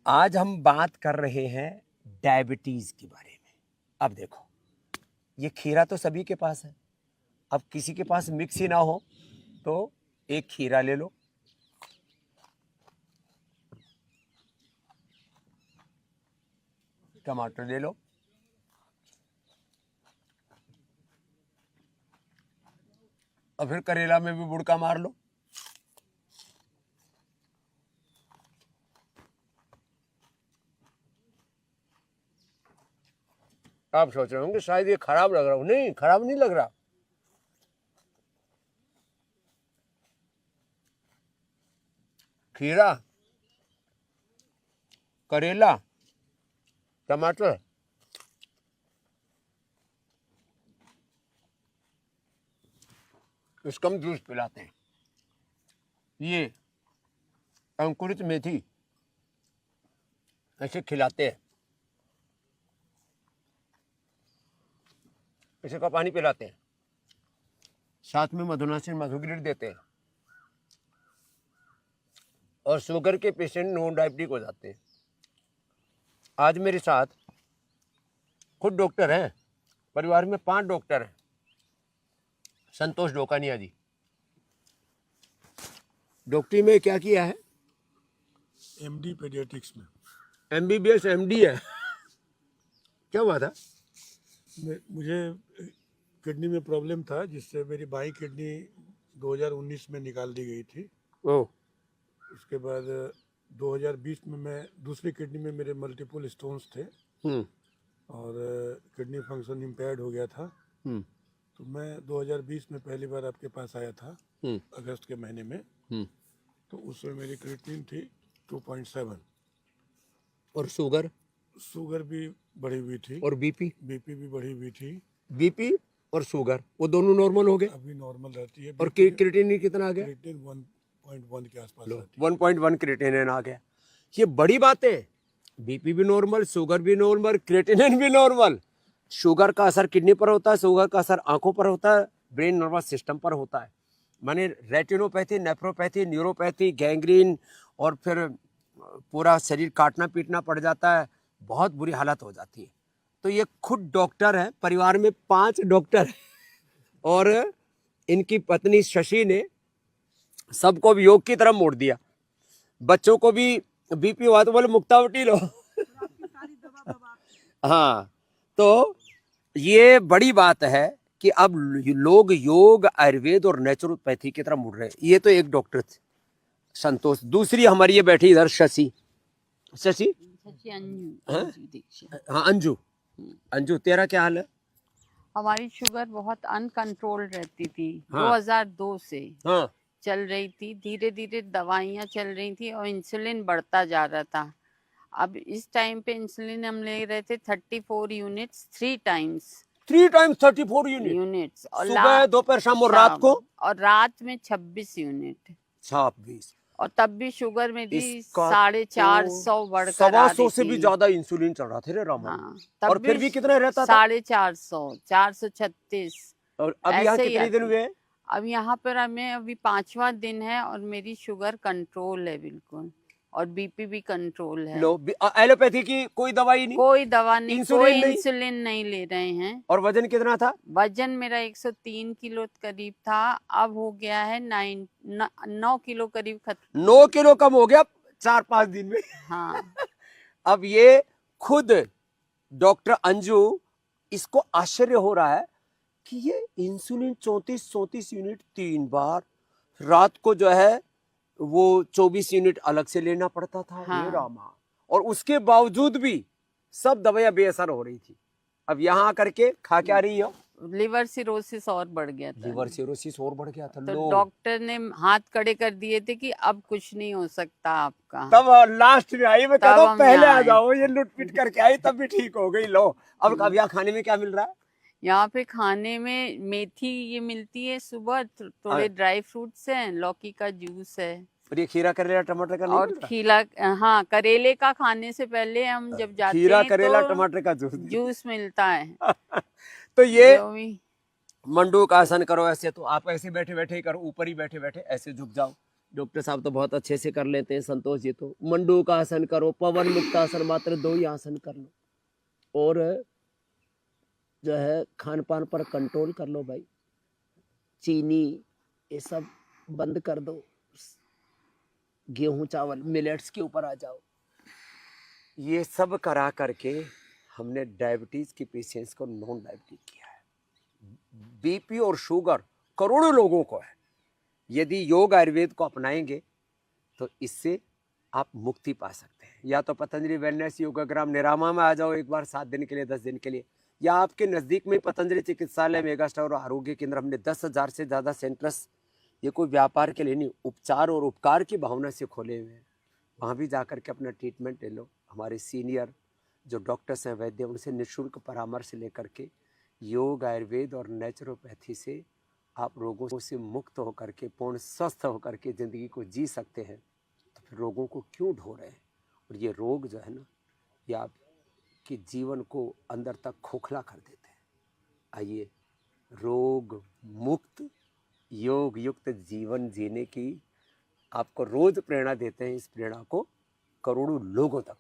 आज हम बात कर रहे हैं डायबिटीज के बारे में। अब देखो, ये खीरा तो सभी के पास है। अब किसी के पास मिक्स ही ना हो तो एक खीरा ले लो, टमाटर ले लो, और फिर करेला में भी बुड़का मार लो। आप सोच रहे होंगे शायद ये खराब लग रहा हो। नहीं, खराब नहीं लग रहा। खीरा, करेला, टमाटर, इसका हम जूस पिलाते हैं। ये अंकुरित मेथी ऐसे खिलाते हैं, इसे का पानी पिलाते हैं, साथ में मधुनासिन मधुग्रीड देते हैं, और शुगर के पेशेंट नॉन डायबिटिक हो जाते हैं। आज मेरे साथ खुद डॉक्टर हैं, परिवार में 5 डॉक्टर हैं। संतोष डोकानिया जी, डॉक्टरी में क्या किया है? एमडी पेडियाट्रिक्स में। एमबीबीएस एमडी है। क्या हुआ था? मुझे किडनी में प्रॉब्लम था, जिससे मेरी बाई किडनी 2019 में निकाल दी गई थी। ओह, उसके बाद 2020 में मैं दूसरी किडनी में मेरे मल्टीपल स्टोन्स थे और किडनी फंक्शन इम्पेयर्ड हो गया था। तो मैं 2020 में पहली बार आपके पास आया था, अगस्त के महीने में। तो उसमें मेरी क्रिएटिनिन थी 2.7 और शुगर भी बढ़ी हुई थी और बीपी भी बढ़ी हुई थी। बीपी और शुगर वो दोनों नॉर्मल हो गए। अभी नॉर्मल रहती है। और क्रिएटिनिन कितना आ गया? क्रिएटिनिन 1.1 के आसपास रहती है। 1.1 क्रिएटिनिन आ गया। ये बड़ी बात है। बीपी भी नॉर्मल, शुगर भी नॉर्मल, क्रिएटिनिन भी नॉर्मल। शुगर का असर किडनी पर होता है, शुगर का असर आंखों पर होता है, ब्रेन नर्वस सिस्टम पर होता है। माने रेटिनोपैथी, नेफ्रोपैथी, न्यूरोपैथी, गैंग्रीन, और फिर पूरा शरीर काटना पीटना पड़ जाता है, बहुत बुरी हालत हो जाती है। तो ये खुद डॉक्टर है, परिवार में 5 डॉक्टर है, और इनकी पत्नी शशि ने सबको भी योग की तरफ मोड़ दिया। बच्चों को भी बीपी हुआ तो बोले मुक्तावटी लो। हाँ, तो ये बड़ी बात है कि अब लोग योग, आयुर्वेद और नेचुरोपैथी की तरफ मुड़ रहे हैं। ये तो एक डॉक्टर थे संतोष। दूसरी हमारी ये बैठी इधर शशि हाँ, अंजू, तेरा क्या हाल है? हमारी शुगर बहुत अनकंट्रोल रहती थी। हाँ। 2002 से हाँ, चल रही थी, धीरे धीरे दवाइयाँ चल रही थी और इंसुलिन बढ़ता जा रहा था। अब इस टाइम पे इंसुलिन हम ले रहे थे 34 यूनिट्स 3 टाइम्स 34 यूनिट्स, और सुबह, दोपहर, शाम और रात को, और रात में 26 यूनिट। 26। और तब भी शुगर मेरी इसका 450 बढ़कर 125 से भी ज्यादा इंसुलिन चल रहा था रे रामा। हाँ, तब और फिर भी कितना रहता था? 450, 436। और अब यहाँ ऐसे ही कितने दिन हुए? अब यहाँ पर हमें अभी 5वां दिन है और मेरी शुगर कंट्रोल है बिल्कुल, और बीपी भी कंट्रोल है। लो, एलोपैथी की कोई दवाई नहीं, कोई दवा नहीं, कोई नहीं? इंसुलिन नहीं ले रहे हैं। और वजन कितना था? वजन मेरा 103 किलो करीब था, अब हो गया है 9 किलो करीब 9 किलो कम हो गया 4-5 दिन में। हाँ। अब ये खुद डॉक्टर अंजू, इसको आश्चर्य हो रहा है कि ये इंसुलिन 34 यूनिट 3 बार, रात को जो है वो 24 यूनिट अलग से लेना पड़ता था। हाँ। ये रामा, और उसके बावजूद भी सब दवाइयां बेअसर हो रही थी। अब यहाँ आकर के खा क्या रही हो? लिवर सिरोसिस और बढ़ गया था। लिवर सिरोसिस और बढ़ गया था। तो डॉक्टर ने हाथ खड़े कर दिए थे कि अब कुछ नहीं हो सकता आपका। तब लास्ट में आई, मैं कहता हूँ पहले आ जाओ, ये लुट पिट करके आई तब भी ठीक हो गई। लो, अब यहाँ खाने में क्या मिल रहा है? यहाँ पे खाने में मेथी ये मिलती है सुबह, थोड़े ड्राई फ्रूट्स हैं, लौकी का जूस है, और ये खीरा, करेला, टमाटर का नहीं और मिलता? खीरा, हाँ, करेले का खाने से पहले हम जब जाते खीरा, हैं करेला, तो टमाटर का जूस मिलता है। तो ये जो भी मंडूक आसन करो ऐसे, तो आप ऐसे बैठे बैठे ही करो, ऊपर ही बैठे बैठे ऐसे झुक जाओ, डॉक्टर साहब तो बहुत अच्छे से कर लेते हैं, संतोष जी तो मंडू का आसन करो, पवन मुक्त आसन, मात्र 2 ही आसन कर लो, और जो है खान पान पर कंट्रोल कर लो भाई, चीनी ये सब बंद कर दो, गेहूं चावल मिलेट्स के ऊपर आ जाओ। ये सब करा करके हमने डायबिटीज की पेशेंट्स को नॉन डायबिटिक किया है। बीपी और शुगर करोड़ों लोगों को है। यदि योग आयुर्वेद को अपनाएंगे तो इससे आप मुक्ति पा सकते हैं। या तो पतंजलि वेलनेस योगाग्राम निरामा में आ जाओ एक बार 7 दिन के लिए, 10 दिन के लिए, या आपके नज़दीक में पतंजलि चिकित्सालय, मेगास्टार और आरोग्य केंद्र, हमने 10,000 से ज़्यादा सेंटर्स, ये कोई व्यापार के लिए नहीं, उपचार और उपकार की भावना से खोले हुए हैं। वहाँ भी जाकर के अपना ट्रीटमेंट ले लो। हमारे सीनियर जो डॉक्टर्स हैं, वैद्य, उनसे निःशुल्क परामर्श लेकर के योग आयुर्वेद और नेचुरोपैथी से आप रोगों से मुक्त होकर के पूर्ण स्वस्थ होकर के ज़िंदगी को जी सकते हैं। तो फिर रोगों को क्यों ढो रहे हैं? और ये रोग जो है ना, ये आपके जीवन को अंदर तक खोखला कर देते हैं। आइए रोग मुक्त योग युक्त जीवन जीने की आपको रोज प्रेरणा देते हैं। इस प्रेरणा को करोड़ों लोगों तक